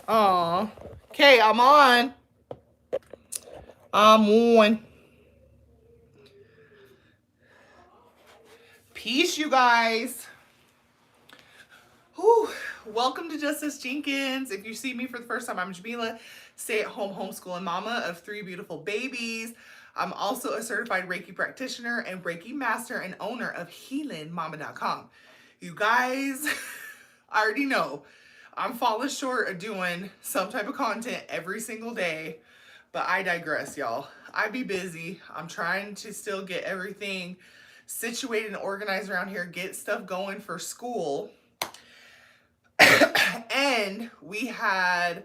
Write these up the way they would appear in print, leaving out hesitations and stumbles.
Aw. Okay, I'm on. I'm on. Peace, you guys. Whew. Welcome to Just Us Jenkins. If you see me for the first time, I'm Jamillah, stay-at-home homeschooling mama of 3 beautiful babies. I'm also a certified Reiki practitioner and Reiki master and owner of HealingMama.com. You guys, I already know I'm falling short of doing some type of content every single day, but I digress, y'all. I be busy. I'm trying to still get everything situated and organized around here, get stuff going for school. And we had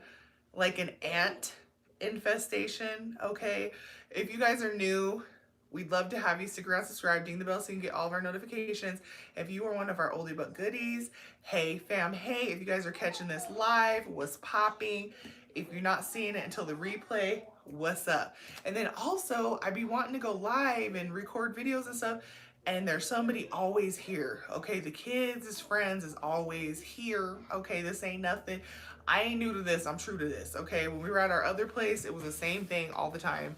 like an ant infestation, okay? If you guys are new, we'd love to have you stick around, subscribe, ding the bell so you can get all of our notifications. If you are one of our oldie but goodies, hey fam, hey, if you guys are catching this live, what's popping? If you're not seeing it until the replay, what's up? And then also, I be wanting to go live and record videos and stuff, and there's somebody always here, okay? The kids, his friends is always here, okay? This ain't nothing. I ain't new to this, I'm true to this, okay? When we were at our other place, it was the same thing all the time.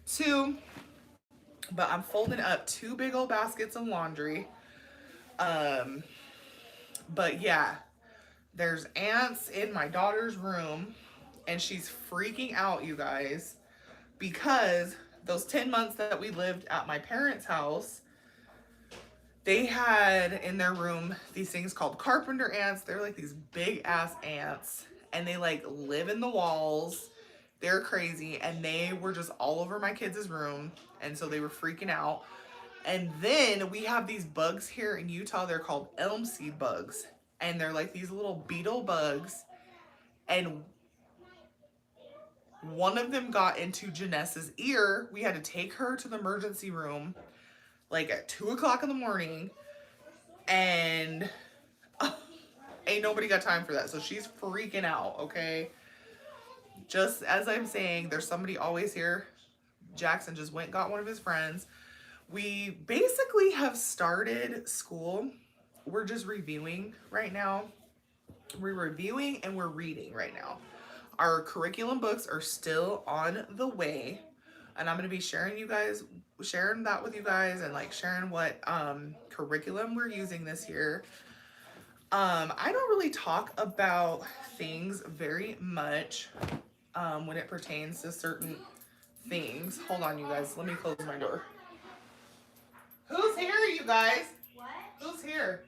Two, but I'm folding up 2 big old baskets of laundry. Um, but yeah, there's ants in my daughter's room, and she's freaking out, you guys, because those 10 months that we lived at my parents' house, they had in their room these things called carpenter ants. They're like these big ass ants, and they like live in the walls. They're crazy, and they were just all over my kids' room, and so they were freaking out. And then we have these bugs here in Utah. They're called elm seed bugs, and they're like these little beetle bugs. And one of them got into Janessa's ear. We had to take her to the emergency room like at 2 o'clock in the morning, and ain't nobody got time for that. So she's freaking out, okay? Just as I'm saying, there's somebody always here. Jackson just went and got one of his friends. We basically have started school. We're just reviewing right now. We're reviewing and we're reading right now. Our curriculum books are still on the way, and I'm going to be sharing that with you guys, and like sharing what curriculum we're using this year. I don't really talk about things very much when it pertains to certain things. Hold on, you guys. Let me close my door. Who's here, you guys? What? Who's here?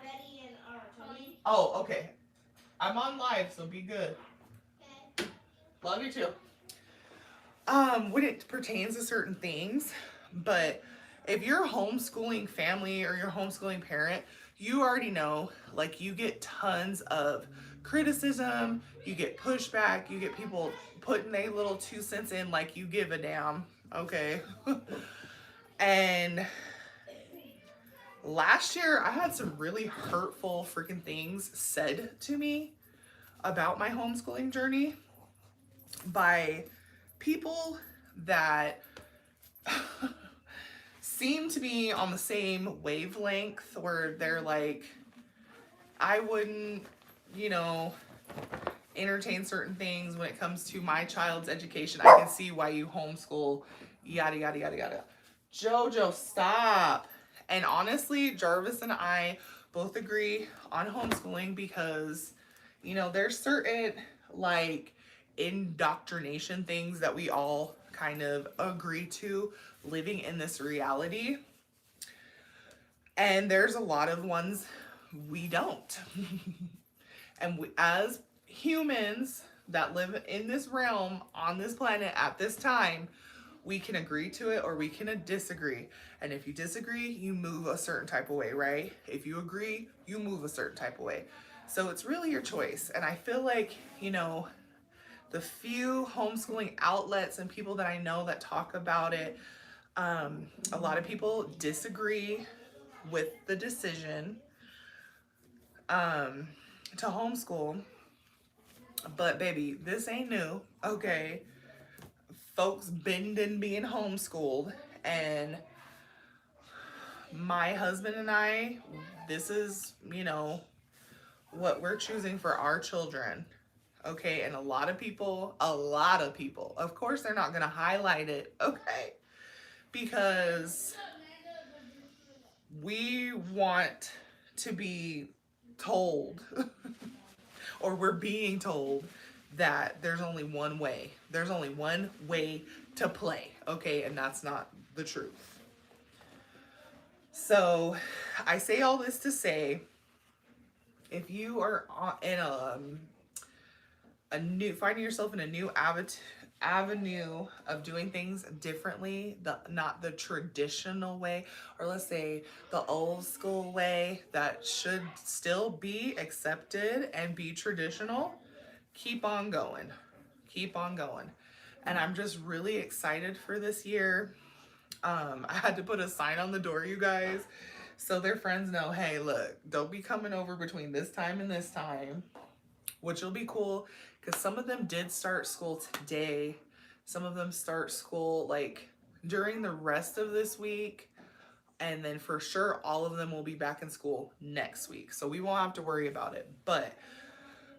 Betty and Tony. Oh, okay. I'm on live, so be good. Okay. Love you too. When it pertains to certain things, but if you're a homeschooling family or you're a homeschooling parent, you already know, like, you get tons of criticism, you get pushback, you get people putting their little 2 cents in like you give a damn, okay? And last year, I had some really hurtful freaking things said to me about my homeschooling journey by people that seem to be on the same wavelength, where they're like, I wouldn't, entertain certain things when it comes to my child's education. I can see why you homeschool, yada, yada, yada, yada. Jojo, stop. And honestly, Jarvis and I both agree on homeschooling because, there's certain, like, indoctrination things that we all kind of agree to living in this reality. And there's a lot of ones we don't. And we, as humans that live in this realm on this planet at this time, we can agree to it or we can disagree. And if you disagree, you move a certain type of way, right? If you agree, you move a certain type of way. So it's really your choice. And I feel like, the few homeschooling outlets and people that I know that talk about it, a lot of people disagree with the decision to homeschool. But baby, this ain't new, okay? Folks been being homeschooled, and my husband and I, this is, what we're choosing for our children, okay? And a lot of people, of course, they're not going to highlight it, okay? Because we want to be told, or we're being told, that there's only one way. There's only one way to play, okay? And that's not the truth. So I say all this to say, if you are in finding yourself in a new avenue of doing things differently, not the traditional way, or let's say the old school way that should still be accepted and be traditional, keep on going. Keep on going. And I'm just really excited for this year. I had to put a sign on the door, you guys, so their friends know, hey, look, don't be coming over between this time and this time, which will be cool because some of them did start school today. Some of them start school like during the rest of this week. And then for sure, all of them will be back in school next week. So we won't have to worry about it. But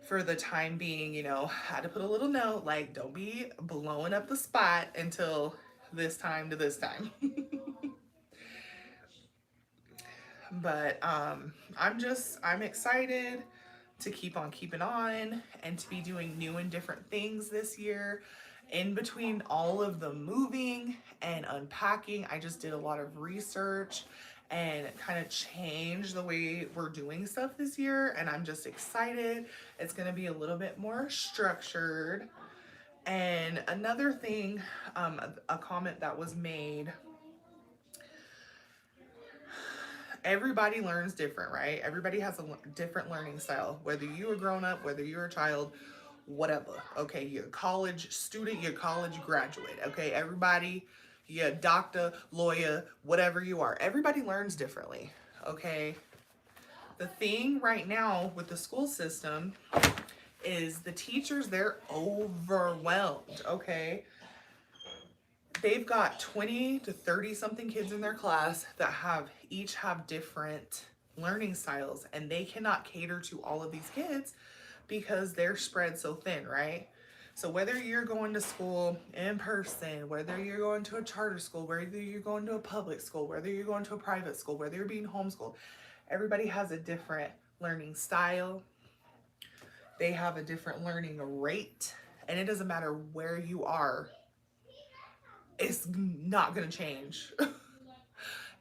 for the time being, you know, I had to put a little note, like, don't be blowing up the spot until this time to this time. But I'm excited to keep on keeping on and to be doing new and different things this year. In between all of the moving and unpacking, I just did a lot of research and kind of changed the way we're doing stuff this year, and I'm just excited. It's going to be a little bit more structured. And another thing, a comment that was made, everybody learns different, right? Everybody has a different learning style, whether you're a grown up, whether you're a child, whatever. Okay, you're a college student, you're a college graduate. Okay, everybody, you're a doctor, lawyer, whatever you are, everybody learns differently. Okay, the thing right now with the school system is the teachers, they're overwhelmed. Okay, they've got 20 to 30 something kids in their class that each have different learning styles, and they cannot cater to all of these kids because they're spread so thin, right? So whether you're going to school in person, whether you're going to a charter school, whether you're going to a public school, whether you're going to a private school, whether you're being homeschooled, everybody has a different learning style. They have a different learning rate, and it doesn't matter where you are. It's not gonna change.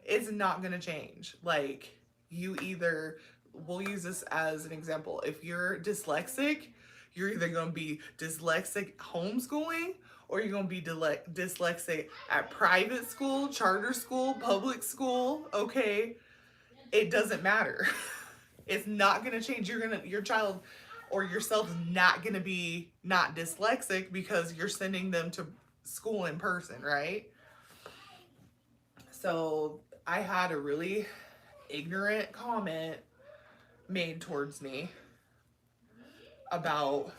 It's not gonna change. Like, we'll use this as an example. If you're dyslexic, you're either gonna be dyslexic homeschooling, or you're gonna be dyslexic at private school, charter school, public school, okay? It doesn't matter. It's not gonna change. Your child or yourself is not gonna be not dyslexic because you're sending them to school in person, right? So I had a really ignorant comment made towards me about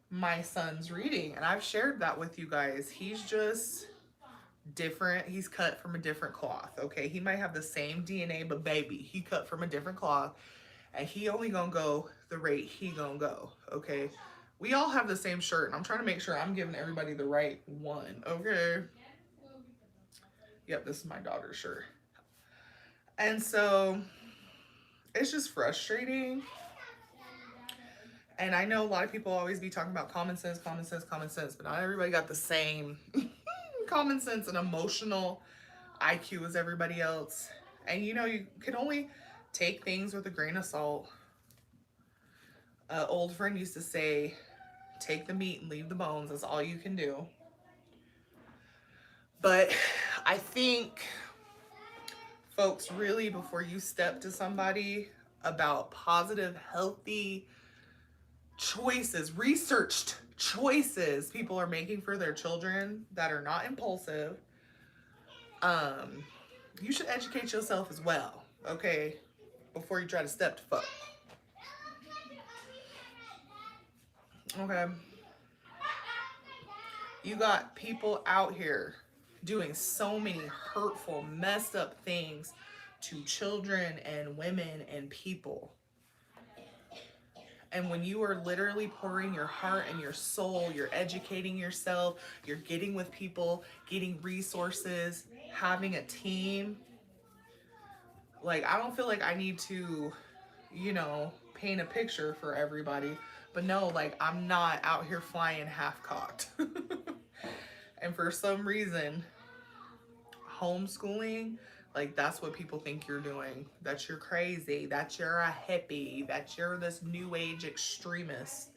my son's reading, and I've shared that with you guys. He's just different. He's cut from a different cloth. Okay, he might have the same DNA, but baby, he cut from a different cloth, and he only gonna go the rate he gonna go. Okay, we all have the same shirt, and I'm trying to make sure I'm giving everybody the right one. Okay, yep, this is my daughter's shirt. And so it's just frustrating. And I know a lot of people always be talking about common sense, but not everybody got the same common sense and emotional IQ as everybody else. And you know, you can only take things with a grain of salt. An old friend used to say, take the meat and leave the bones. That's all you can do. But I think, folks, really, before you step to somebody about positive, healthy choices, researched choices people are making for their children that are not impulsive, you should educate yourself as well, okay, before you try to step to folk. Okay, you got people out here doing so many hurtful, messed up things to children and women and people. And when you are literally pouring your heart and your soul, you're educating yourself, you're getting with people, getting resources, having a team. Like, I don't feel like I need to, you know, paint a picture for everybody. But no, like, I'm not out here flying half cocked. And for some reason, homeschooling, like, that's what people think you're doing. That you're crazy, that you're a hippie, that you're this new age extremist.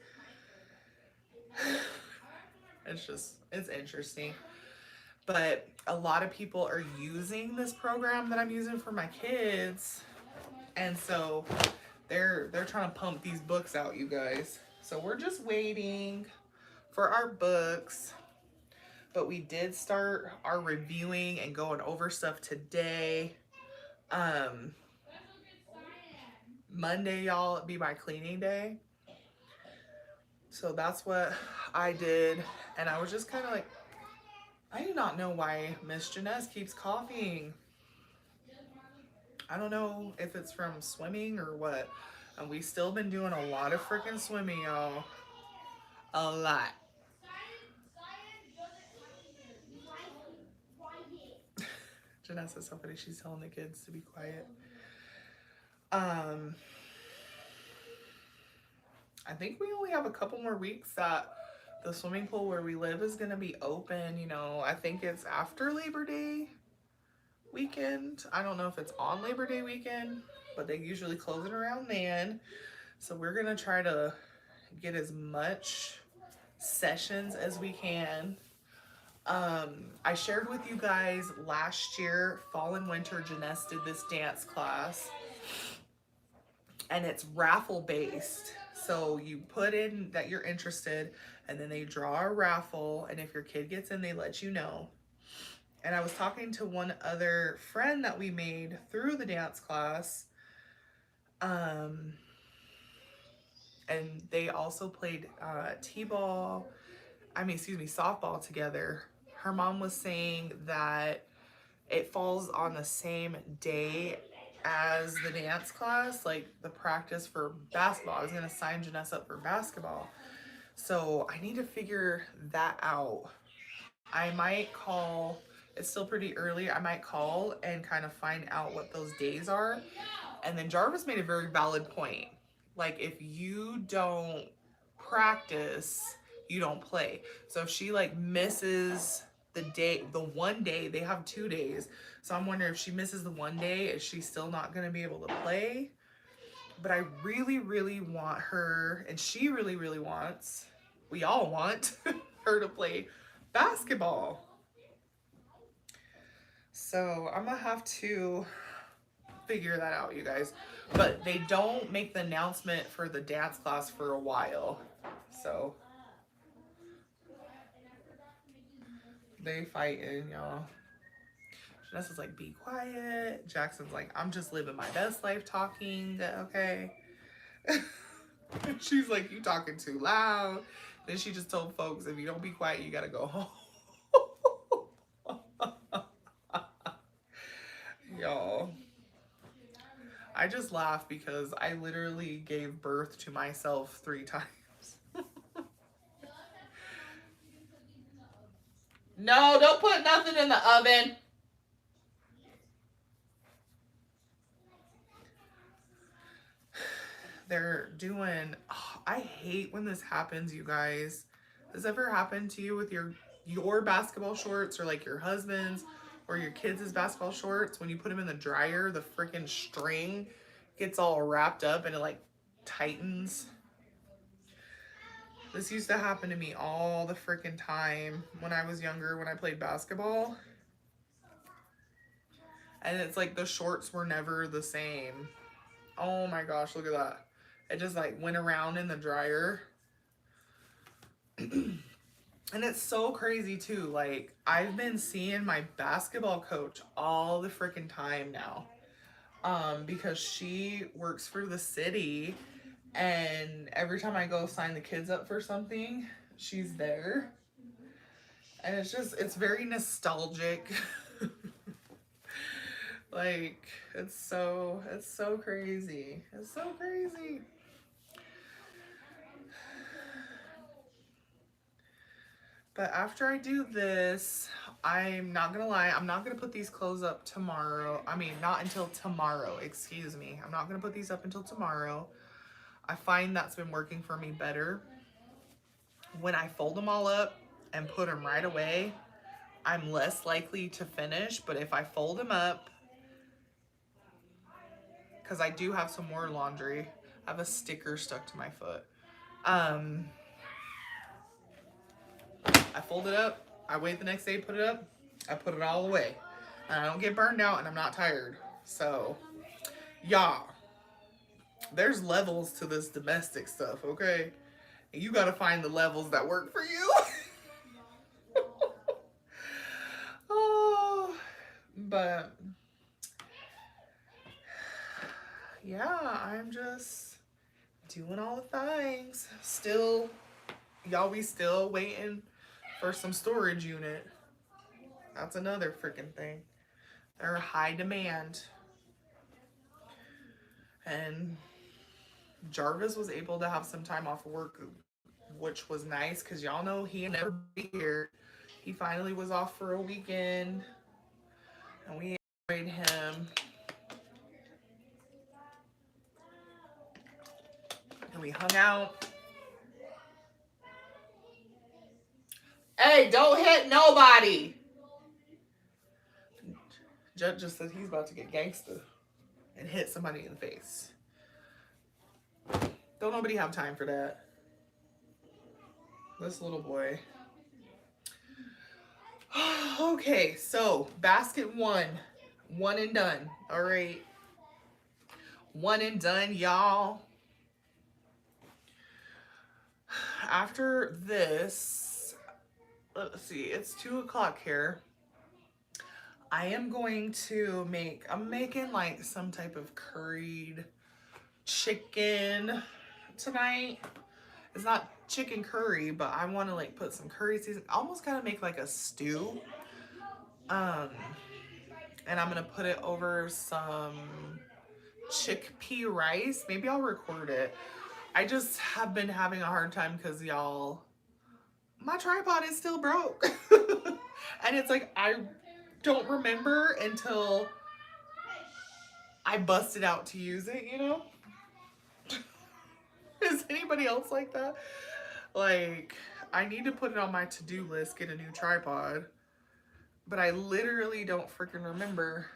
It's interesting. But a lot of people are using this program that I'm using for my kids. And so they're trying to pump these books out, you guys. So we're just waiting for our books. But we did start our reviewing and going over stuff today. Monday, y'all, be my cleaning day. So that's what I did. And I was just kind of like, I do not know why Miss Janess keeps coughing. I don't know if it's from swimming or what. And we still been doing a lot of freaking swimming, y'all. A lot. Janessa is so funny. She's telling the kids to be quiet. I think we only have a couple more weeks that the swimming pool where we live is going to be open. You know, I think it's after Labor Day weekend. I don't know if it's on Labor Day weekend, but they usually close it around then. So we're going to try to get as much sessions as we can. I shared with you guys last year, fall and winter, Janess did this dance class. And it's raffle based. So you put in that you're interested, and then they draw a raffle, and if your kid gets in, they let you know. And I was talking to one other friend that we made through the dance class, and they also played softball together. Her mom was saying that it falls on the same day as the dance class, like the practice for basketball. I was gonna sign Janess up for basketball. So I need to figure that out. I might call, it's still pretty early, I might call and kind of find out what those days are. And then Jarvis made a very valid point. Like, if you don't practice, you don't play. So if she like misses the one day, they have 2 days. So I'm wondering if she misses the one day, is she still not going to be able to play? But I really, really want her, and she really, really wants, we all want her to play basketball. So I'm going to have to figure that out, you guys. But they don't make the announcement for the dance class for a while. So they fighting, y'all. Janessa's like, be quiet. Jackson's like, I'm just living my best life talking, okay? She's like, you talking too loud. Then she just told folks, if you don't be quiet, you gotta go home. Y'all. I just laugh because I literally gave birth to myself 3 times. No, don't put nothing in the oven. They're doing, oh, I hate when this happens, you guys. Has this ever happened to you with your basketball shorts, or like your husband's or your kids' basketball shorts? When you put them in the dryer, the freaking string gets all wrapped up and it like tightens. This used to happen to me all the freaking time when I was younger, when I played basketball. And it's like the shorts were never the same. Oh my gosh, look at that. It just like went around in the dryer. And it's so crazy too. Like, I've been seeing my basketball coach all the freaking time now. Because she works for the city, and every time I go sign the kids up for something, she's there. And it's very nostalgic. Like, it's so crazy. It's so crazy. But after I do this, I'm not gonna lie, I'm not gonna put these clothes up tomorrow. I mean, not until tomorrow, excuse me. I'm not gonna put these up until tomorrow. I find that's been working for me better. When I fold them all up and put them right away, I'm less likely to finish. But if I fold them up, because I do have some more laundry, I have a sticker stuck to my foot. I fold it up, I wait the next day, put it up, I put it all away. And I don't get burned out and I'm not tired. So, y'all, there's levels to this domestic stuff, okay? And you gotta find the levels that work for you. Oh, but yeah, I'm just doing all the things. Still, y'all, we still waiting for some storage unit. That's another freaking thing. They're high demand. And Jarvis was able to have some time off of work, which was nice because y'all know he'd never be here. He finally was off for a weekend and we enjoyed him. And we hung out. Hey, don't hit nobody. Judge just said he's about to get gangster and hit somebody in the face. Don't nobody have time for that. This little boy. Okay, so basket one and done. All right, one and done, y'all. After this, let's see, it's 2 o'clock here. I am going to I'm making like some type of curried chicken tonight. It's not chicken curry, but I want to like put some curry season. I almost gotta make like a stew. And I'm gonna put it over some chickpea rice. Maybe I'll record it. I just have been having a hard time because y'all, my tripod is still broke. And it's like, I don't remember until I busted out to use it, you know? Is anybody else like that? Like, I need to put it on my to-do list, get a new tripod. But I literally don't freaking remember.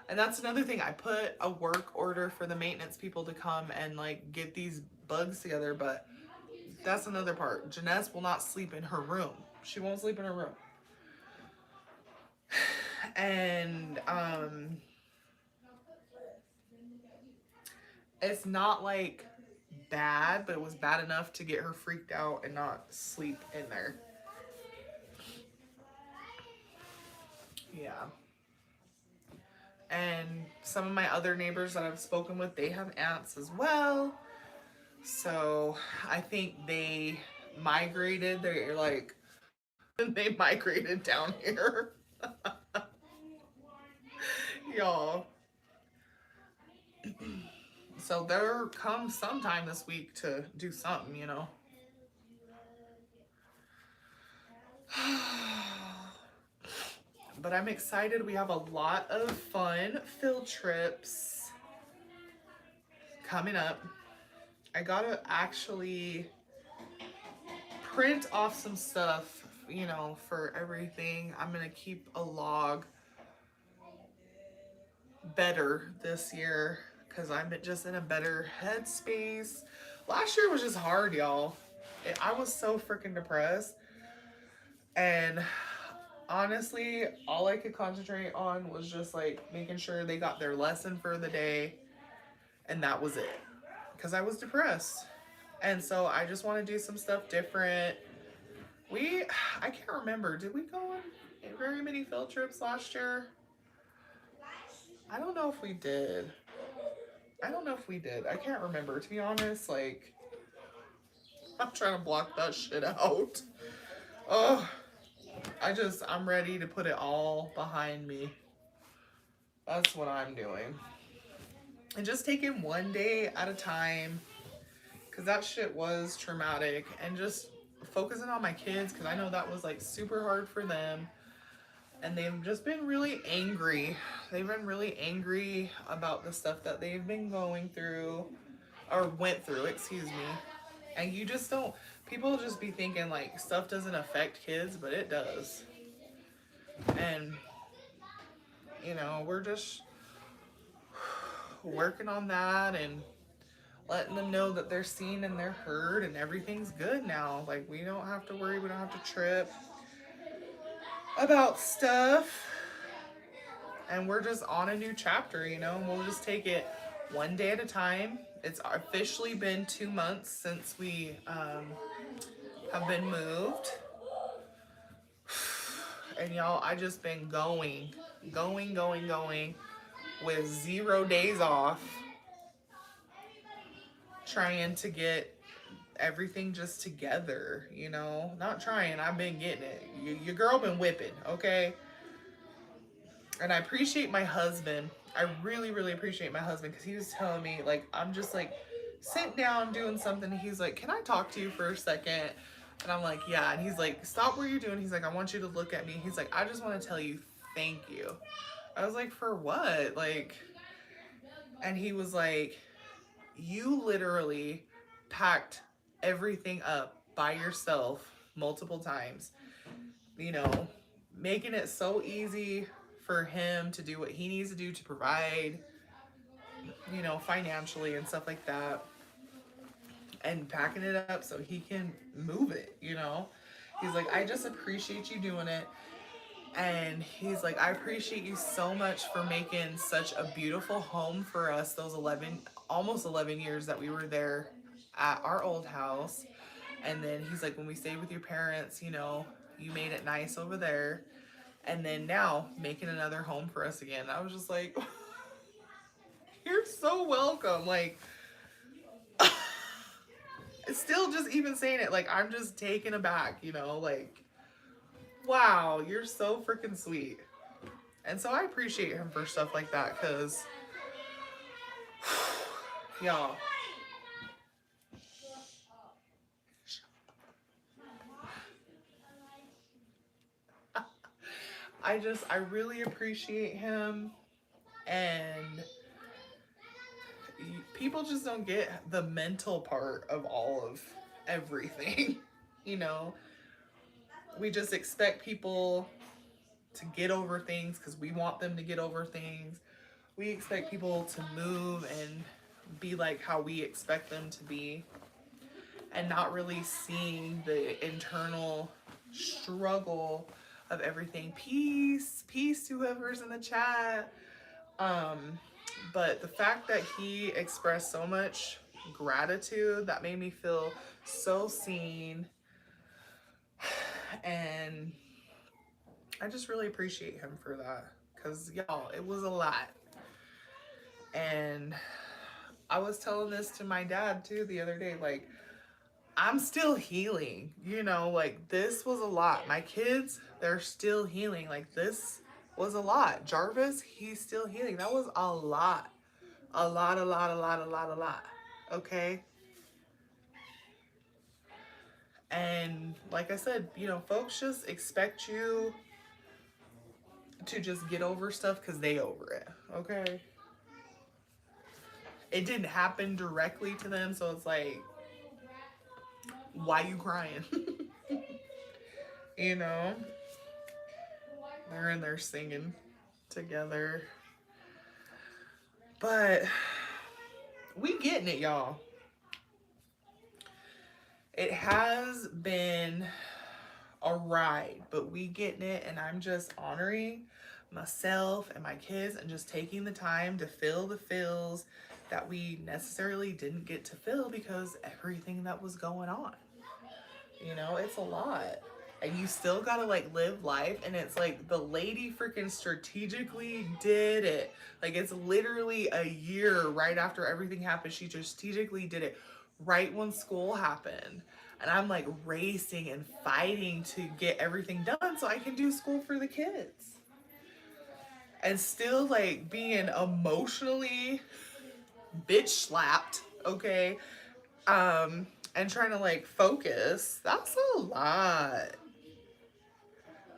And that's another thing. I put a work order for the maintenance people to come and like get these bugs together, but that's another part. Janess will not sleep in her room. She won't sleep in her room. And it's not like bad, but it was bad enough to get her freaked out and not sleep in there. Yeah. And some of my other neighbors that I've spoken with, they have ants as well. So I think they migrated. They're like, they migrated down here. Y'all. So they'll come sometime this week to do something, you know. But I'm excited. We have a lot of fun field trips coming up. I gotta actually print off some stuff, you know, for everything. I'm gonna keep a log better this year because I'm just in a better headspace. Last year was just hard, y'all. I was so freaking depressed. And honestly, all I could concentrate on was just like making sure they got their lesson for the day. And that was it. Because I was depressed. And so I just want to do some stuff different. I can't remember. Did we go on very many field trips last year? I don't know if we did. I can't remember. To be honest, like, I'm trying to block that shit out. Oh, I'm ready to put it all behind me. That's what I'm doing. And just taking one day at a time. Because that shit was traumatic. And just focusing on my kids, because I know that was like super hard for them. And they've just been really angry. They've been really angry about the stuff that they've been going through, or went through, excuse me. And you just don't, people just be thinking like stuff doesn't affect kids, but it does. And, you know, we're just working on that and letting them know that they're seen and they're heard and everything's good now. Like, we don't have to worry, we don't have to trip about stuff. And we're just on a new chapter, you know, and we'll just take it one day at a time. It's officially been 2 months since we have been moved. And y'all, I just been going with 0 days off, trying to get everything just together, you know. Not trying, I've been getting it. Your girl been whipping, okay? And I appreciate my husband. I really appreciate my husband, because he was telling me, like, I'm just like sitting down doing something. He's like, can I talk to you for a second? And I'm like, yeah. And he's like, stop what you're doing. He's like, I want you to look at me. He's like, I just want to tell you thank you. I was like, for what? Like, and he was like, you literally packed everything up by yourself multiple times, you know, making it so easy for him to do what he needs to do to provide, you know, financially and stuff like that, and packing it up so he can move it, you know. He's like, I just appreciate you doing it. And he's like, I appreciate you so much for making such a beautiful home for us those almost 11 years that we were there at our old house. And then he's like, when we stayed with your parents, you know, you made it nice over there. And then now making another home for us again. I was just like, you're so welcome. Like, it's still just even saying it, like, I'm just taken aback, you know, like, wow, you're so freaking sweet. And so I appreciate him for stuff like that, because, y'all, I really appreciate him. And people just don't get the mental part of all of everything. You know, we just expect people to get over things because we want them to get over things. We expect people to move and be like how we expect them to be, and not really seeing the internal struggle of everything. Peace to whoever's in the chat. But the fact that he expressed so much gratitude, that made me feel so seen. And I just really appreciate him for that, because y'all, it was a lot. And I was telling this to my dad too the other day, like, I'm still healing, you know, like, this was a lot. My kids, they're still healing. Like, this was a lot. Jarvis, he's still healing. That was a lot. A lot. Okay? And like I said, you know, folks just expect you to just get over stuff because they over it. Okay? It didn't happen directly to them, so it's like, why you crying? You know? They're in there singing together. But we getting it, y'all. It has been a ride, but we getting it, and I'm just honoring myself and my kids and just taking the time to feel the feels that we necessarily didn't get to feel because everything that was going on. You know, it's a lot. And you still gotta like live life, and it's like the lady freaking strategically did it. Like, it's literally a year right after everything happened. She just strategically did it right when school happened. And I'm like racing and fighting to get everything done so I can do school for the kids. And still like being emotionally bitch slapped, okay? and trying to like focus. That's a lot.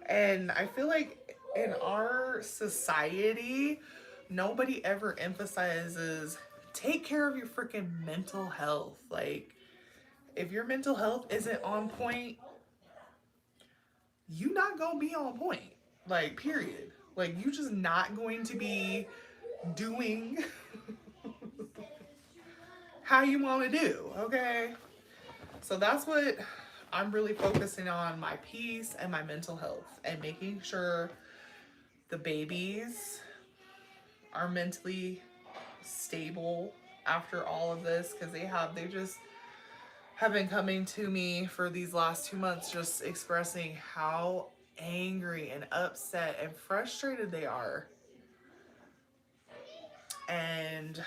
And I feel like in our society, nobody ever emphasizes take care of your freaking mental health. Like, if your mental health isn't on point, you not gonna be on point. Like, period. Like, you just not going to be doing how you want to do, okay? So that's what I'm really focusing on, my peace and my mental health, and making sure the babies are mentally stable after all of this, because they just have been coming to me for these last 2 months just expressing how angry and upset and frustrated they are. And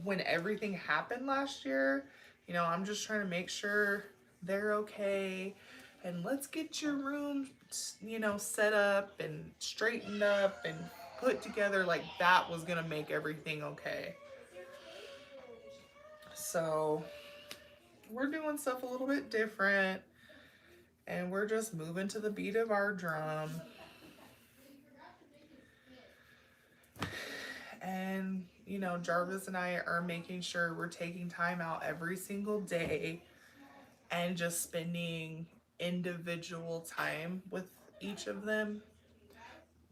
when everything happened last year, you know, I'm just trying to make sure they're okay, and let's get your room, you know, set up and straightened up and put together. Like, that was gonna make everything okay. So we're doing stuff a little bit different, and we're just moving to the beat of our drum. And, you know, Jarvis and I are making sure we're taking time out every single day and just spending individual time with each of them,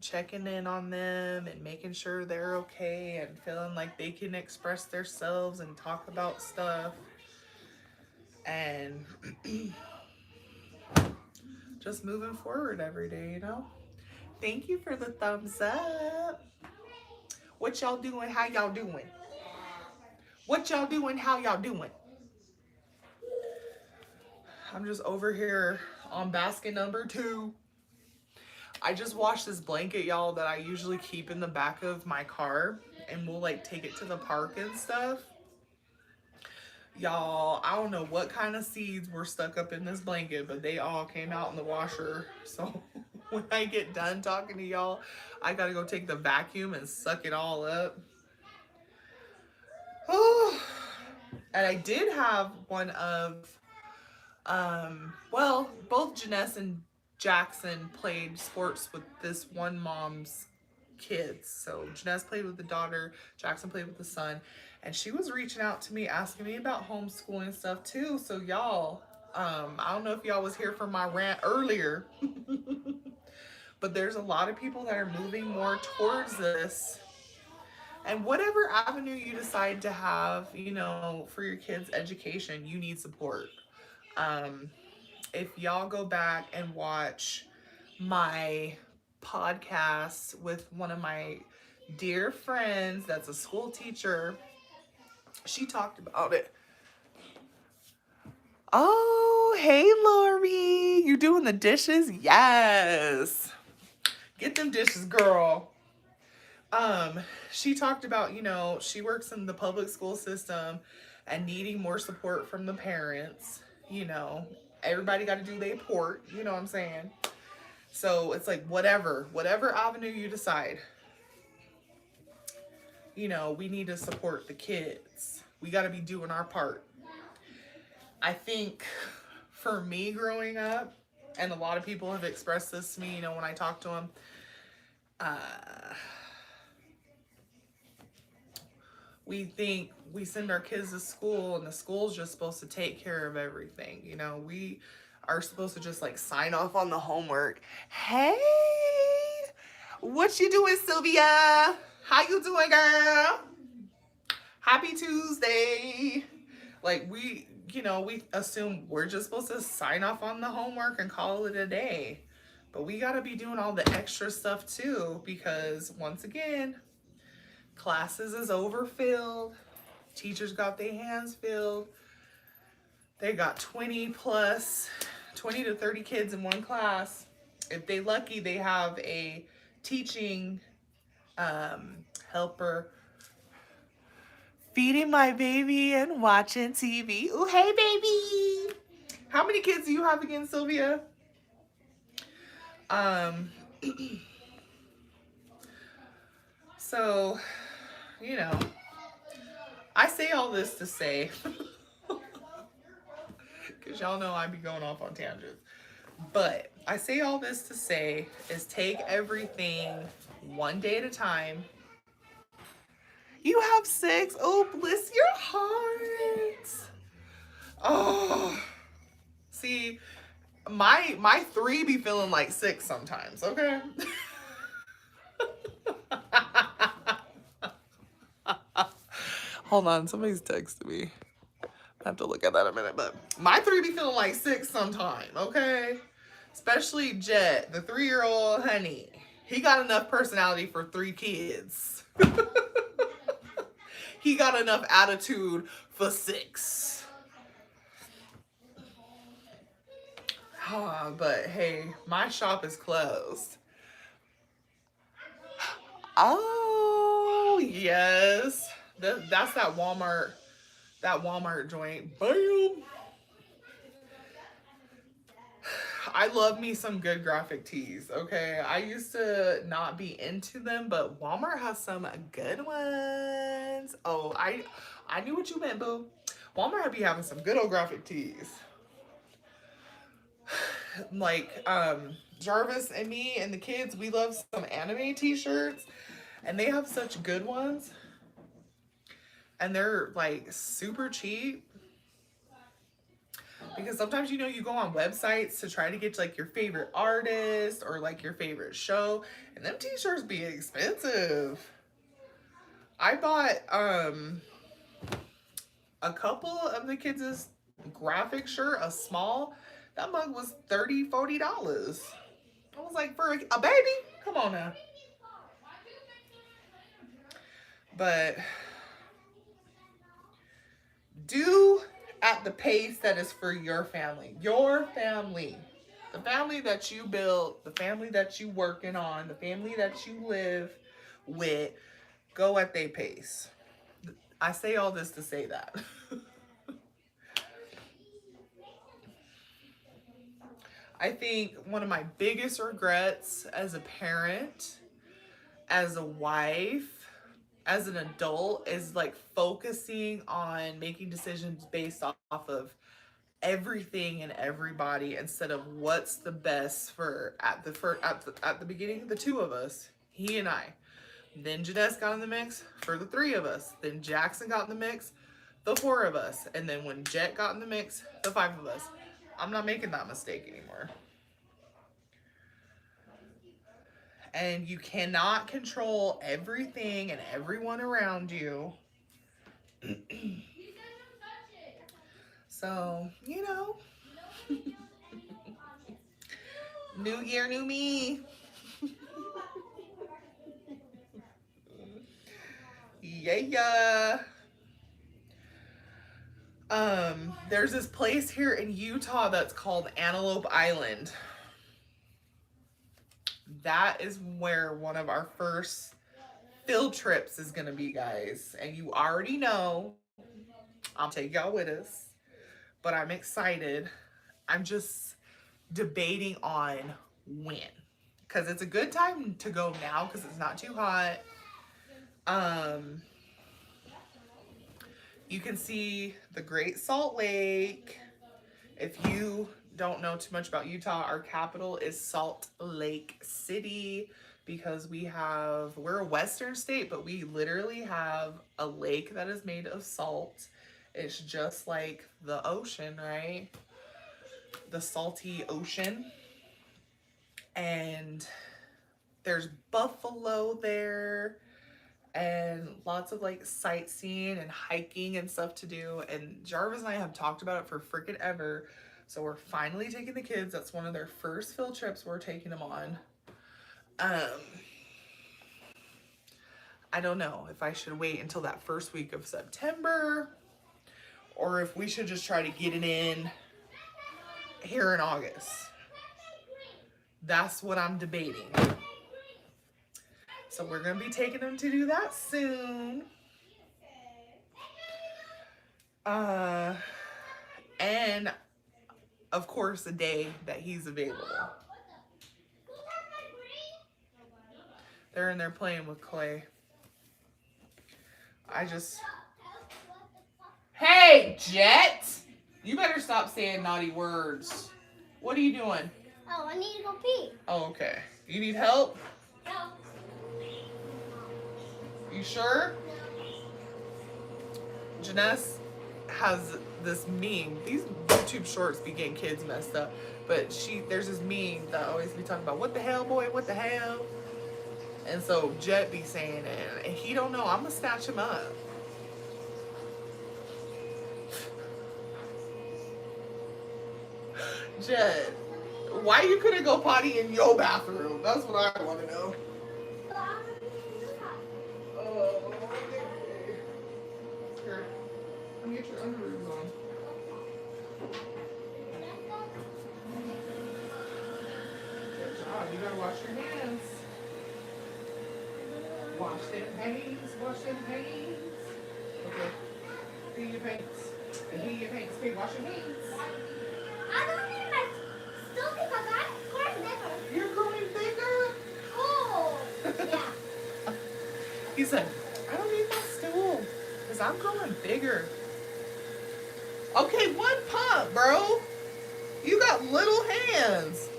checking in on them and making sure they're okay and feeling like they can express themselves and talk about stuff. And just moving forward every day, you know? Thank you for the thumbs up. What y'all doing? How y'all doing? What y'all doing? How y'all doing? I'm just over here on basket number 2. I just washed this blanket, y'all, that I usually keep in the back of my car, and we'll like take it to the park and stuff. Y'all, I don't know what kind of seeds were stuck up in this blanket, but they all came out in the washer. So when I get done talking to y'all, I gotta go take the vacuum and suck it all up. Oh, and I did have one of, well, both Janess and Jackson played sports with this one mom's kids. So Janess played with the daughter, Jackson played with the son, and she was reaching out to me, asking me about homeschooling stuff too. So y'all, I don't know if y'all was here for my rant earlier, but there's a lot of people that are moving more towards this. And whatever avenue you decide to have, you know, for your kids' education, you need support. If y'all go back and watch my podcast with one of my dear friends that's a school teacher, she talked about it. Oh, hey, Lori. You doing the dishes? Yes. Get them dishes, girl. She talked about, you know, she works in the public school system and needing more support from the parents. You know, everybody got to do their part, you know what I'm saying? So it's like, whatever avenue you decide, you know, we need to support the kids. We got to be doing our part. I think for me growing up, and a lot of people have expressed this to me, you know, when I talk to them, we think we send our kids to school and the school's just supposed to take care of everything. You know, we are supposed to just like sign off on the homework. Hey, what you doing, Sylvia? How you doing, girl? Happy Tuesday. Like, we, you know, we assume we're just supposed to sign off on the homework and call it a day. But we got to be doing all the extra stuff too, because once again, classes is overfilled. Teachers got their hands filled. They got 20 to 30 kids in one class. If they lucky, they have a teaching helper feeding my baby and watching TV. Ooh, hey, baby. How many kids do you have again, Sylvia? So, you know, I say all this to say Because y'all know I be going off on tangents. But I say all this to say is take everything one day at a time. You have 6. Oh, bless your heart. Oh, see, my 3 be feeling like 6 sometimes, okay? Hold on, somebody's texting me. I have to look at that in a minute, but my 3 be feeling like 6 sometime, okay? Especially Jet, the 3-year-old honey. He got enough personality for 3 kids. He got enough attitude for 6. But hey, my shop is closed. Oh, yes. That's that Walmart joint. Bam. I love me some good graphic tees, okay? I used to not be into them, but Walmart has some good ones. Oh, I knew what you meant, boo. Walmart be having some good old graphic tees. Like, Jarvis and me and the kids, we love some anime t-shirts, and they have such good ones. And they're like super cheap. Because sometimes, you know, you go on websites to try to get like your favorite artist or like your favorite show, and them t-shirts be expensive. I bought a couple of the kids' graphic shirt, a small. That mug was $30, $40. I was like, for a baby? Come on now. But do at the pace that is for your family. Your family. The family that you built, the family that you working on, the family that you live with. Go at their pace. I say all this to say that. I think one of my biggest regrets as a parent, as a wife, as an adult is like focusing on making decisions based off of everything and everybody instead of what's the best for at the beginning, the 2 of us, he and I. Then Janess got in the mix for the 3 of us. Then Jackson got in the mix, the 4 of us. And then when Jet got in the mix, the 5 of us. I'm not making that mistake anymore. And you cannot control everything and everyone around you. So, you know, new year, new me. Yeah. There's this place here in Utah that's called Antelope Island. That is where one of our first field trips is gonna be, guys. And you already know I'll take y'all with us. But I'm excited. I'm just debating on when. Because it's a good time to go now because it's not too hot. You can see the Great Salt Lake. If you don't know too much about Utah, our capital is Salt Lake City because we're a western state, but we literally have a lake that is made of salt. It's just like the ocean, right? The salty ocean. And there's buffalo there and lots of like sightseeing and hiking and stuff to do. And Jarvis and I have talked about it for freaking ever. So we're finally taking the kids. That's one of their first field trips we're taking them on. I don't know if I should wait until that first week of September or if we should just try to get it in here in August. That's what I'm debating. So we're going to be taking them to do that soon. And of course, the day that he's available. They're in there playing with clay. Hey, Jet! You better stop saying naughty words. What are you doing? Oh, I need to go pee. Oh, okay. You need help? No. You sure? Janess has this meme. These YouTube shorts be getting kids messed up. But there's this meme that always be talking about, what the hell, boy, what the hell? And so Jet be saying it, and he don't know. I'm gonna snatch him up. Jet, why you couldn't go potty in your bathroom? That's what I want to know. Oh, here, let me get your underoos on. Good job. You gotta wash your hands. Wash them hands. Wash them hands. Okay. Pee your pants. And pee your pants. Okay, wash your hands. I don't need my still think I got it. Of course never. You're growing bigger. Oh. Yeah. He said, I don't need my stool because I'm growing bigger. Okay, one pump, bro. You got little hands.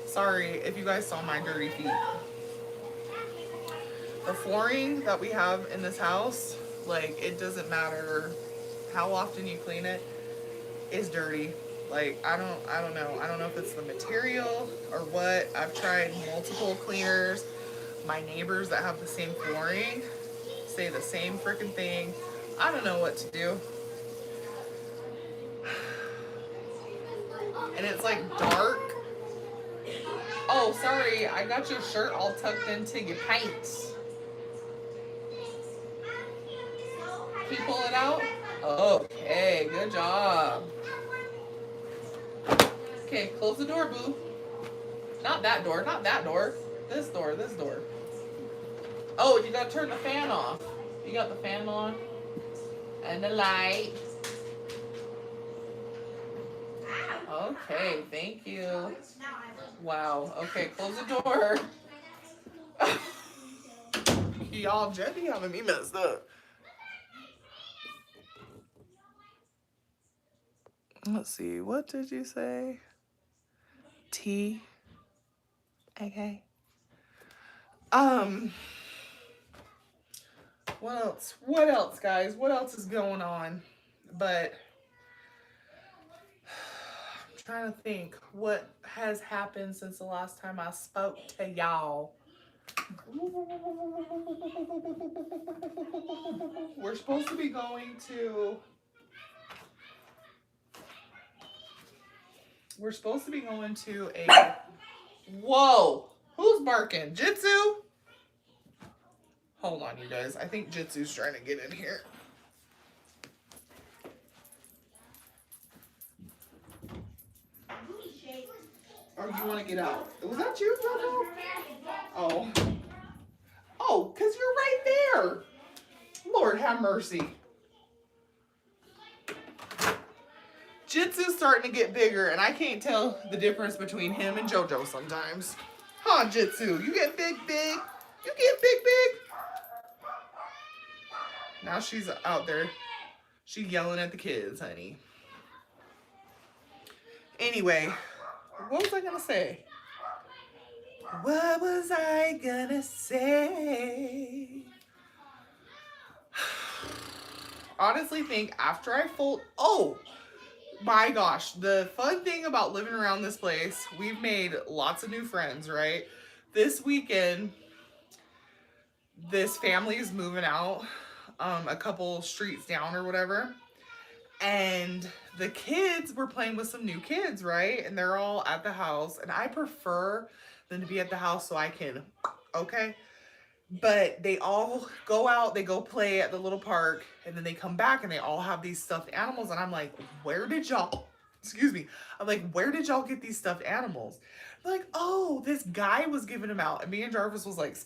Sorry if you guys saw my dirty feet. The flooring that we have in this house, like, it doesn't matter how often you clean it, is dirty. Like, I don't know. I don't know if it's the material or what. I've tried multiple cleaners. My neighbors that have the same flooring say the same freaking thing. I don't know what to do. And it's like dark. Oh, sorry. I got your shirt all tucked into your pants. Can you pull it out? Okay, good job. Okay, close the door, boo. Not that door, not that door. This door, this door. Oh, you gotta turn the fan off. You got the fan on. And the light. Okay, thank you. Wow, okay, close the door. Y'all, Jenny having me messed up. Let's see, what did you say? T. Okay. What else? What else, guys? What else is going on? But I'm trying to think what has happened since the last time I spoke to y'all. We're supposed to be going to a whoa, who's barking? Jitsu? Hold on, you guys. I think Jitsu's trying to get in here. Or you want to get out? Was that you, Jojo? Oh. Oh, because you're right there. Lord have mercy. Jitsu's starting to get bigger, and I can't tell the difference between him and JoJo sometimes. Huh, Jitsu? You get big, big. You get big, big. Now she's out there. She's yelling at the kids, honey. Anyway, what was I going to say? What was I going to say? Honestly think after I fold... Oh, my gosh. The fun thing about living around this place, we've made lots of new friends, right? This weekend, this family is moving out a couple streets down or whatever. And the kids were playing with some new kids, right? And they're all at the house. And I prefer them to be at the house so I can, okay? But they all go out, they go play at the little park, and then they come back and they all have these stuffed animals. And I'm like, where did y'all, excuse me. I'm like, where did y'all get these stuffed animals? They're like, oh, this guy was giving them out. And me and Jarvis was like,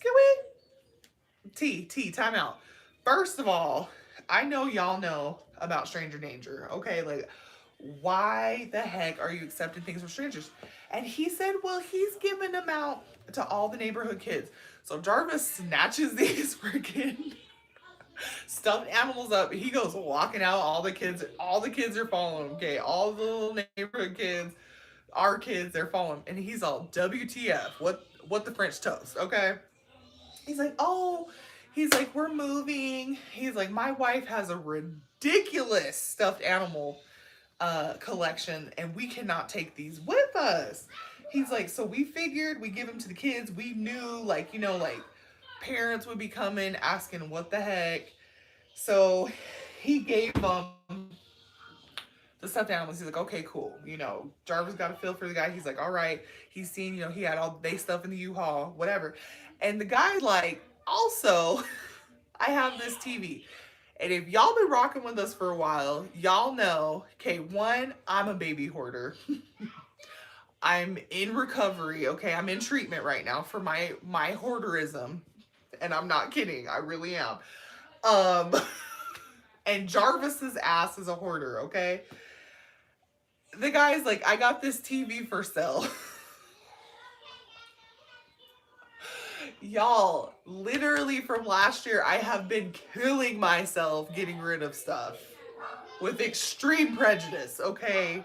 time out. First of all, I know y'all know about stranger danger, okay? Like, why the heck are you accepting things from strangers? And he said, well, he's giving them out to all the neighborhood kids. So Jarvis snatches these freaking Stuffed animals up. He goes walking out. All the kids are following him. Okay, all the little neighborhood kids, our kids, they're following him, and he's all WTF? What the French toast? Okay. He's like, oh, he's like, we're moving. He's like, my wife has a ridiculous stuffed animal collection, and we cannot take these with us. He's like, so we figured we give them to the kids. We knew, like, like parents would be coming asking what the heck. So he gave them the stuffed animals. He's like, okay, cool. Jarvis got a feel for the guy. He's like, all right. He's seen, he had all they stuff in the U-Haul, whatever. And the guy, like, also, I have this TV. And if y'all been rocking with us for a while, y'all know, okay, one, I'm a baby hoarder. I'm in recovery, okay? I'm in treatment right now for my hoarderism. And I'm not kidding. I really am. And Jarvis's ass is a hoarder, okay? The guy's like, I got this TV for sale. Y'all, literally from last year, I have been killing myself getting rid of stuff with extreme prejudice, okay?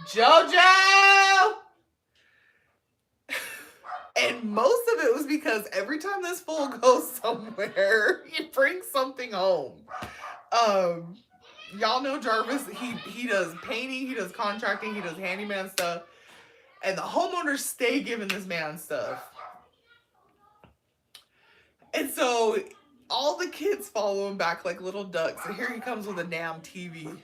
JoJo! And most of it was because every time this fool goes somewhere, he brings something home. Y'all know Jarvis, he does painting, he does contracting, he does handyman stuff. And the homeowners stay giving this man stuff. And so all the kids follow him back like little ducks. And here he comes with a damn TV.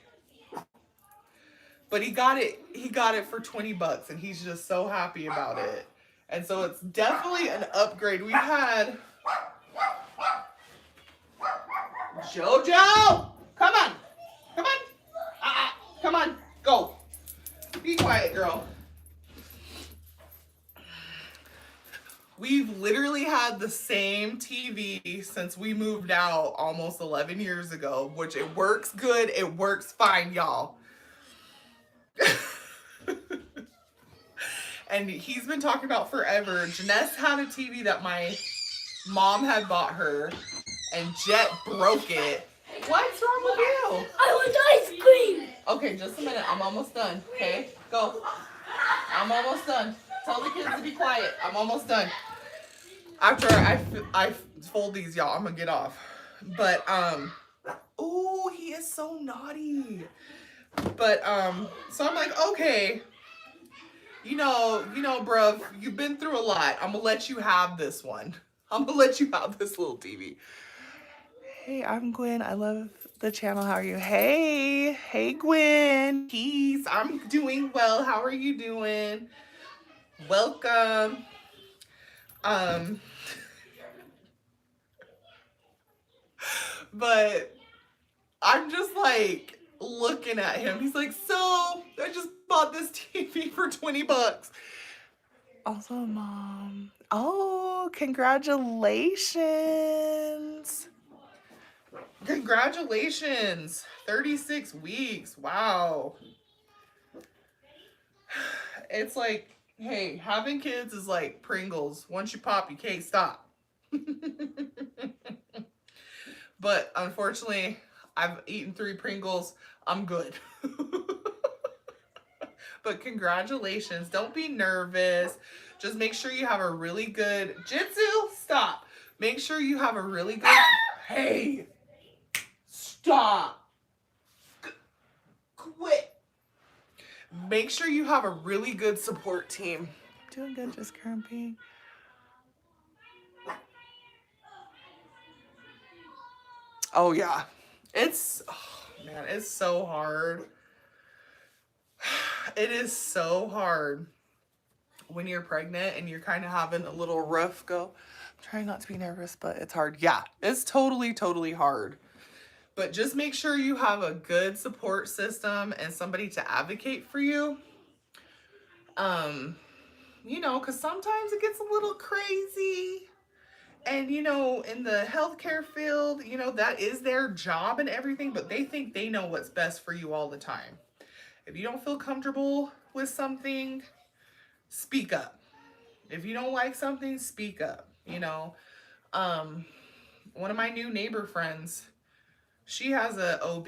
But he got it for $20 and he's just so happy about it. And so it's definitely an upgrade. We've had JoJo! Come on! Come on! Come on! Go! Be quiet, girl. We've literally had the same TV since we moved out almost 11 years ago, which it works good. It works fine, y'all. And he's been talking about forever. Janess had a TV that my mom had bought her, and Jet broke it. What's wrong with you? I want ice cream. Okay, just a minute. I'm almost done. Okay, go. I'm almost done. Tell the kids to be quiet. I'm almost done. After I fold these, y'all, I'm gonna get off. But oh, he is so naughty. But so I'm like, okay, you know, bruv, you've been through a lot. I'm gonna let you have this one. I'm gonna let you have this little TV. Hey, I'm Gwen. I love the channel. How are you? Hey, Gwen. Peace. I'm doing well. How are you doing? Welcome. But I'm just like looking at him. He's like, so I just bought this TV for $20. Also, Mom. Oh, congratulations. Congratulations. 36 weeks. Wow. It's like, hey, having kids is like Pringles. Once you pop, you can't stop. But unfortunately, I've eaten 3 Pringles. I'm good. But congratulations. Don't be nervous. Just make sure you have a really good... Jitsu, stop. Make sure you have a really good... Hey! Stop. Quit. Make sure you have a really good support team. Doing good, just cramping. Oh, yeah. It's, oh, man, it's so hard. It is so hard when you're pregnant and you're kind of having a little rough go. I'm trying not to be nervous, but it's hard. Yeah, it's totally, totally hard. But just make sure you have a good support system and somebody to advocate for you. You know, because sometimes it gets a little crazy. And, you know, in the healthcare field, you know, that is their job and everything, but they think they know what's best for you all the time. If you don't feel comfortable with something, speak up. If you don't like something, speak up, you know. one of my new neighbor friends, she has a OB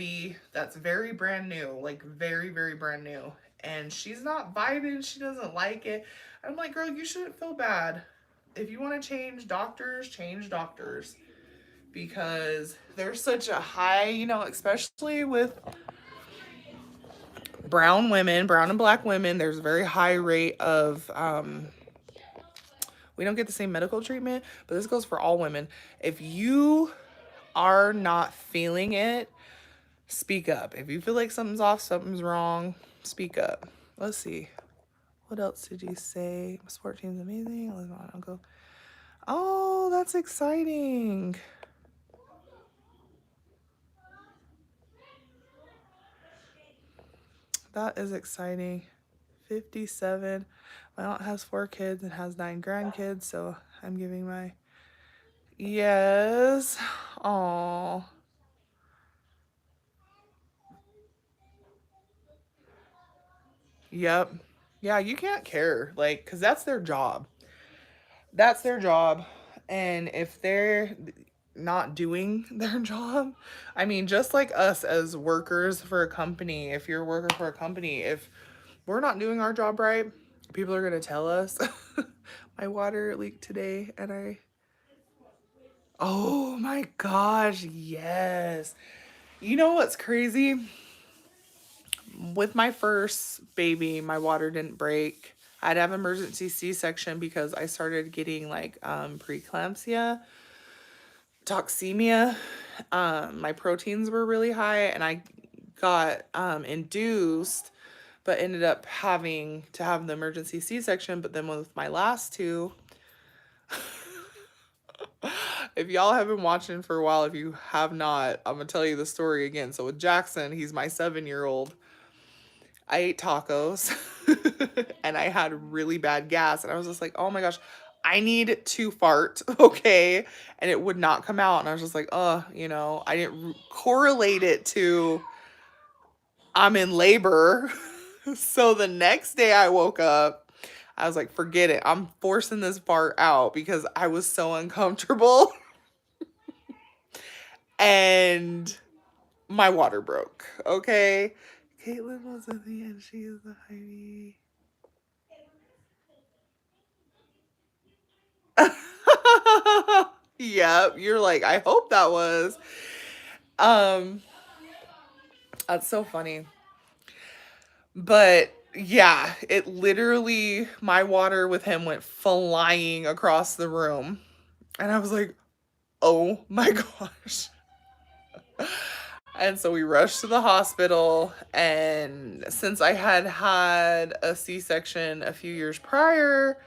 that's very brand new, like very, very brand new. And she's not vibing. She doesn't like it. I'm like, girl, you shouldn't feel bad. If you want to change doctors, change doctors. Because there's such a high, you know, especially with brown women, brown and black women, there's a very high rate of, we don't get the same medical treatment, but this goes for all women. If you are not feeling it, speak up. If you feel like something's off, something's wrong, speak up. Let's see. What else did you say? Sport team's amazing. I'll go. Oh, that's exciting. That is exciting. 57. My aunt has 4 kids and has 9 grandkids, so I'm giving my yes. Oh. Yep. Yeah, you can't care, like, because that's their job. That's their job. And if they're not doing their job, I mean, just like us as workers for a company, if you're a worker for a company, if we're not doing our job right, people are going to tell us. My water leaked today and oh my gosh, yes. You know what's crazy? With my first baby, my water didn't break. I had to have emergency C-section because I started getting like preeclampsia, toxemia. My proteins were really high and I got induced, but ended up having to have the emergency C-section. But then with my last two, if y'all have been watching for a while, if you have not, I'm gonna tell you the story again. So with Jackson, he's my 7-year-old. I ate tacos and I had really bad gas. And I was just like, oh my gosh, I need to fart, okay? And it would not come out. And I was just like, you know, I didn't correlate it to I'm in labor. So the next day I woke up, I was like, forget it. I'm forcing this fart out because I was so uncomfortable. And my water broke, okay? Caitlin was at the end. She is a Heidi. Yep, you're like, I hope that was. Um, that's so funny. But yeah, it literally, my water with him went flying across the room. And I was like, oh my gosh. And so we rushed to the hospital. And since I had had a C-section a few years prior,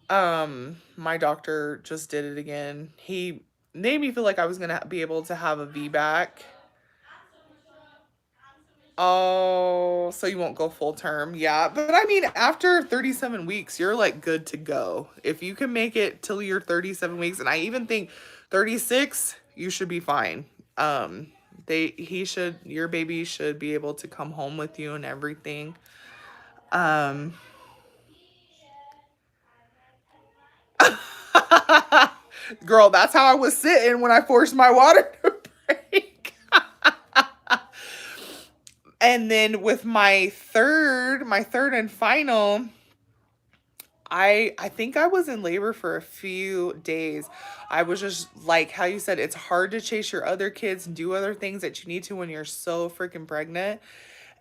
my doctor just did it again. He made me feel like I was gonna be able to have a VBAC. Oh, so you won't go full term. Yeah, but I mean, after 37 weeks, you're like good to go. If you can make it till you're 37 weeks, and I even think 36, you should be fine. Your baby should be able to come home with you and everything. Girl, that's how I was sitting when I forced my water to break. And then with my third and final, I think I was in labor for a few days. I was just like how you said, it's hard to chase your other kids and do other things that you need to when you're so freaking pregnant.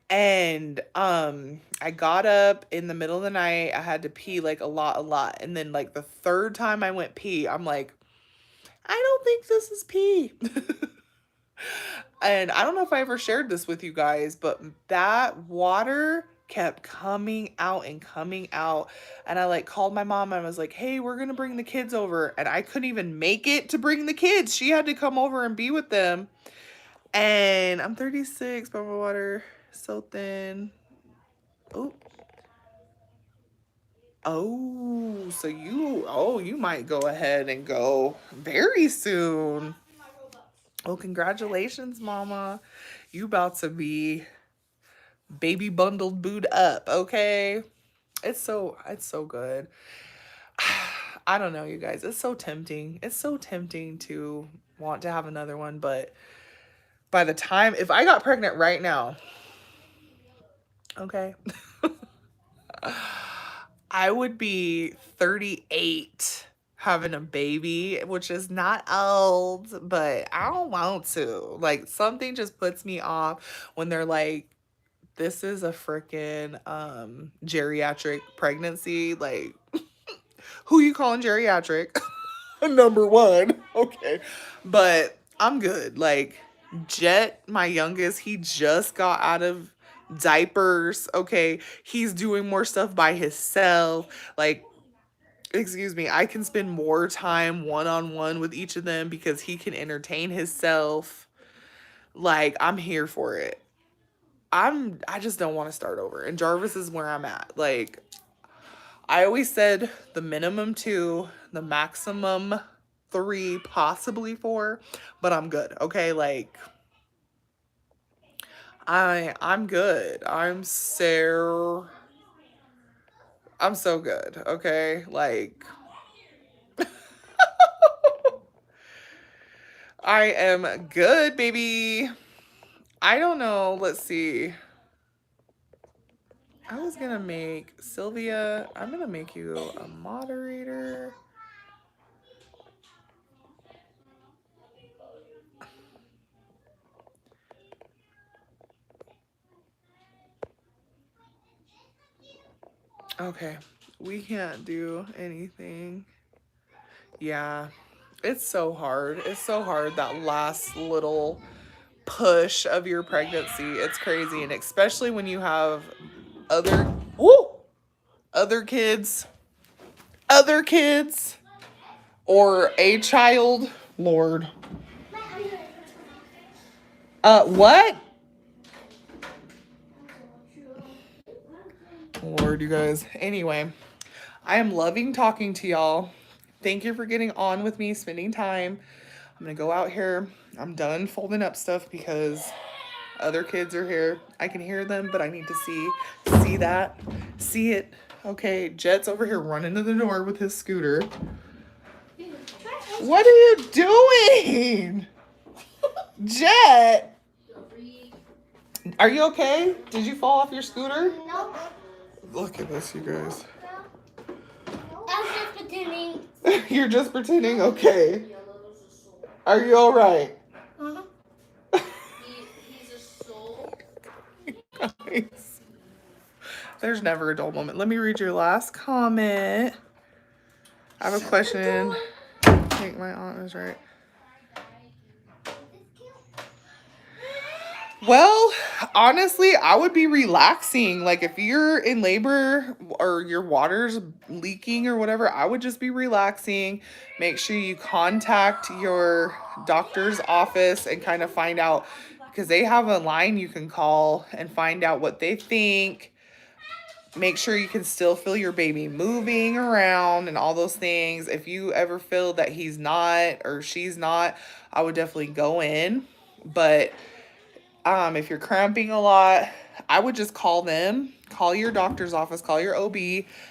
And I got up in the middle of the night. I had to pee like a lot. And then like the third time I went pee, I'm like, I don't think this is pee. And I don't know if I ever shared this with you guys, but that water kept coming out and coming out. And I like called my mom and I was like, hey, we're going to bring the kids over. And I couldn't even make it to bring the kids. She had to come over and be with them. And I'm 36, but my water so thin. So you might go ahead and go very soon. Oh, congratulations, mama. You about to be baby bundled booed up, okay? It's so good. I don't know, you guys. It's so tempting. It's so tempting to want to have another one, but by the time, if I got pregnant right now, okay, I would be 38 having a baby, which is not old, but I don't want to. Like, something just puts me off when they're like, this is a freaking geriatric pregnancy. Like, who you calling geriatric? Number one. Okay. But I'm good. Like, Jet, my youngest, he just got out of diapers. Okay. He's doing more stuff by himself. Like, excuse me, I can spend more time one-on-one with each of them because he can entertain himself. Like, I'm here for it. I just don't want to start over. And Jarvis is where I'm at. Like, I always said the minimum 2, the maximum 3, possibly 4, but I'm good. Okay, like, I'm good. I'm so good. Okay, like, I am good, baby. I don't know. Let's see. I was gonna make Sylvia, I'm gonna make you a moderator. Okay, we can't do anything. Yeah, it's so hard. It's so hard, that last little push of your pregnancy. It's crazy. And especially when you have other, woo, other kids, or a child. Lord. What? Lord, you guys. Anyway, I am loving talking to y'all. Thank you for getting on with me, spending time. I'm gonna go out here. I'm done folding up stuff because other kids are here. I can hear them, but I need to see it. Okay, Jet's over here running to the door with his scooter. What are you doing? Jet, are you okay? Did you fall off your scooter? No. Look at this, you guys. I'm just pretending. You're just pretending? Okay. Are you all right? Uh-huh. He's a soul. Guys, there's never a dull moment. Let me read your last comment. I have a question. I think my aunt was right. Well, honestly, I would be relaxing. Like, if you're in labor or your water's leaking or whatever, I would just be relaxing. Make sure you contact your doctor's office and kind of find out, because they have a line you can call and find out what they think. Make sure you can still feel your baby moving around and all those things. If you ever feel that he's not or she's not, I would definitely go in. But if you're cramping a lot, I would just call them, call your doctor's office, call your OB,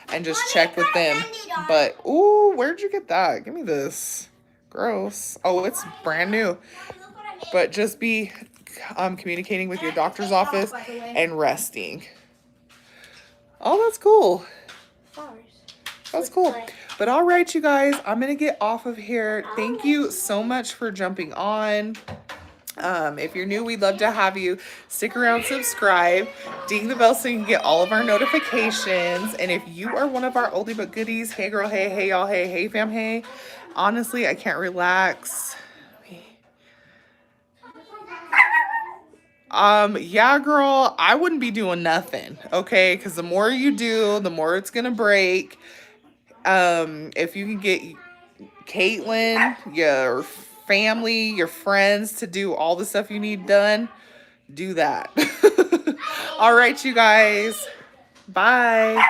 and just check with them. But, ooh, where'd you get that? Give me this. Gross. Oh, it's brand new. But just be communicating with your doctor's office and resting. Oh, that's cool. That's cool. But all right, you guys, I'm going to get off of here. Thank you so much for jumping on. If you're new, we'd love to have you stick around, subscribe, ding the bell so you can get all of our notifications. And if you are one of our oldie but goodies, hey girl, hey y'all, hey fam, hey. Honestly, I can't relax. Yeah, girl, I wouldn't be doing nothing, okay? Because the more you do, the more it's gonna break. If you can get Caitlin, your family, your friends to do all the stuff you need done, do that. All right, you guys. Bye.